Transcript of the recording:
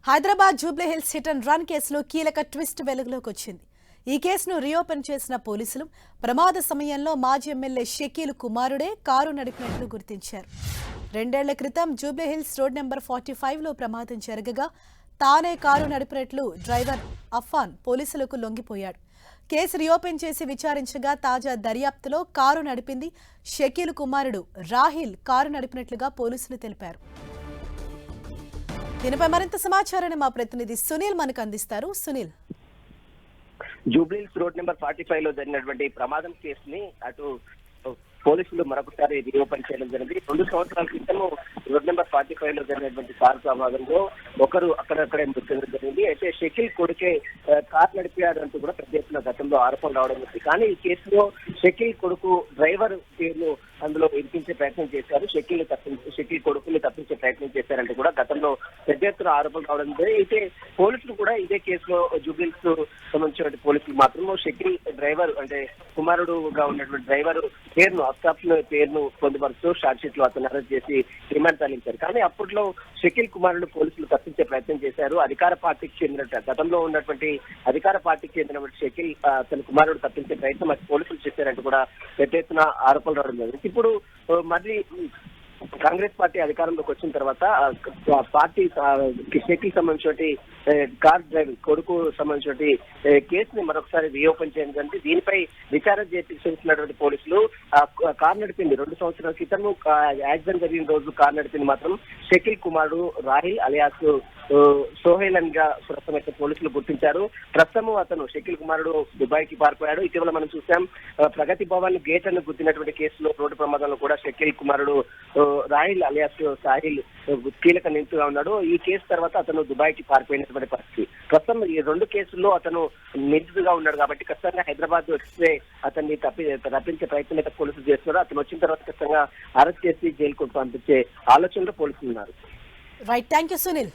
Hyderabad Jubilee Hills hit and run కేసులో కీలక twist వెలుగులోకి వచ్చింది. ఈ కేసును రీఓపెన్ చేసిన పోలీసులు ప్రమాద సమయంలో మాజీ ఎమ్మెల్యే షకీల్ కుమారుడే కారు నడిపినట్లు గుర్తించారు. 2 ఏళ్ల క్రితం జూబ్లీహిల్స్ రోడ్ నెంబర్ 45లో ప్రమాదం జరగగా తానే కారు నడిపినట్లు డ్రైవర్ అఫాన్ పోలీసులకు లొంగిపోయాడు. కేసు రీఓపెన్ చేసి విచారించగా తాజా దర్యాప్తులో కారు నడిపింది షకీల్ కుమారుడు రాహిల్ కారు నడిపినట్లుగా పోలీసులు తెలిపారు. దీనిపై మరింత సమాచారాన్ని మా ప్రతినిధి సునీల్ మనకు అందిస్తారు. సునీల్, జూబ్లీహిల్స్ రోడ్ నెంబర్ 45 లో జరిగినటువంటి ప్రమాదం కేసుని అటు పోలీసులు మరొకసారి రీఓపెన్ చేయడం జరిగింది. 2 సంవత్సరాల క్రితం రోడ్ నెంబర్ 45 లో జరిగినటువంటి కారు ప్రమాదంలో ఒకరు అక్కడక్కడే మృతి చెందడం జరిగింది. అయితే షకీల్ కొడుకే కారు నడిపాడు అంటూ కూడా పెద్ద ఎత్తున గతంలో ఆరోపణలు రావడం జరిగింది. కానీ ఈ కేసులో షకీల్ కొడుకు డ్రైవర్ పేరును అందులో ఇరికించే ప్రయత్నం చేశారు. షకీల్ కొడుకుని తప్పించే ప్రయత్నం చేశారంటూ కూడా గతంలో పెద్ద ఎత్తున ఆరోపణలు రావడం జరిగింది. అయితే పోలీసులు కూడా ఇదే కేసులో జూబ్లీహిల్స్ సంబంధించిన పోలీసులు మాత్రం షకీల్ డ్రైవర్ అంటే కుమారుడుగా ఉన్నటువంటి డ్రైవర్ పేరును పొందుపరుస్తూ షార్ట్ షీట్ లో అతను అరెస్ట్ చేసి రిమాండ్ తరలించారు. కానీ అప్పట్లో షకీల్ కుమారుడు పోలీసులు తప్పించే ప్రయత్నం చేశారు. అధికార పార్టీకి చెందిన గతంలో ఉన్నటువంటి అధికార పార్టీకి చెందినటువంటి షకీల్ తన కుమారుడు తప్పించే ప్రయత్నం అది పోలీసులు చేశారంటూ కూడా పెద్ద ఎత్తున ఆరోపణలు రావడం జరిగింది. ఇప్పుడు మరి కాంగ్రెస్ పార్టీ అధికారంలోకి వచ్చిన తర్వాత పార్టీ షకీల్ సంబంధించి కార్ డ్రైవింగ్ కొడుకు సంబంధించి కేసుని మరొకసారి రీఓపెన్ చేయడం జరిగింది. దీనిపై విచారణ చేసినటువంటి పోలీసులు కార్ నడిపింది 2 సంవత్సరాల క్రితం యాక్సిడెంట్ జరిగిన రోజు కార్ నడిపింది మాత్రం షకీల్ కుమారుడు రాహిల్ అలియాస్ సోహెల్ గా ప్రస్తుతం పోలీసులు గుర్తించారు. ప్రస్తుతం అతను షకీల్ కుమారుడు దుబాయ్కి పారిపోయాడు. ఇటీవల మనం చూసాం ప్రగతి భవన్ గేట్ అని గుర్తినటువంటి కేసులో రోడ్డు ప్రమాదంలో కూడా షకీల్ కుమారుడు రాహిల్ అలియాస్ సాహిల్ కీలక నిందితుగా ఉన్నాడు. ఈ కేసు తర్వాత అతను దుబాయ్కి పారిపోయినటువంటి పరిస్థితి. ప్రస్తుతం ఈ 2 కేసుల్లో అతను నిందితుగా ఉన్నాడు కాబట్టి ఖచ్చితంగా హైదరాబాద్ వస్తే అతన్ని తప్పించే ప్రయత్నం అయితే పోలీసులు చేస్తున్నారు. అతను వచ్చిన తర్వాత ఖచ్చితంగా అరెస్ట్ చేసి జైలుకు పంపించే ఆలోచనలో పోలీసులు ఉన్నారు. Right, thank you Sunil.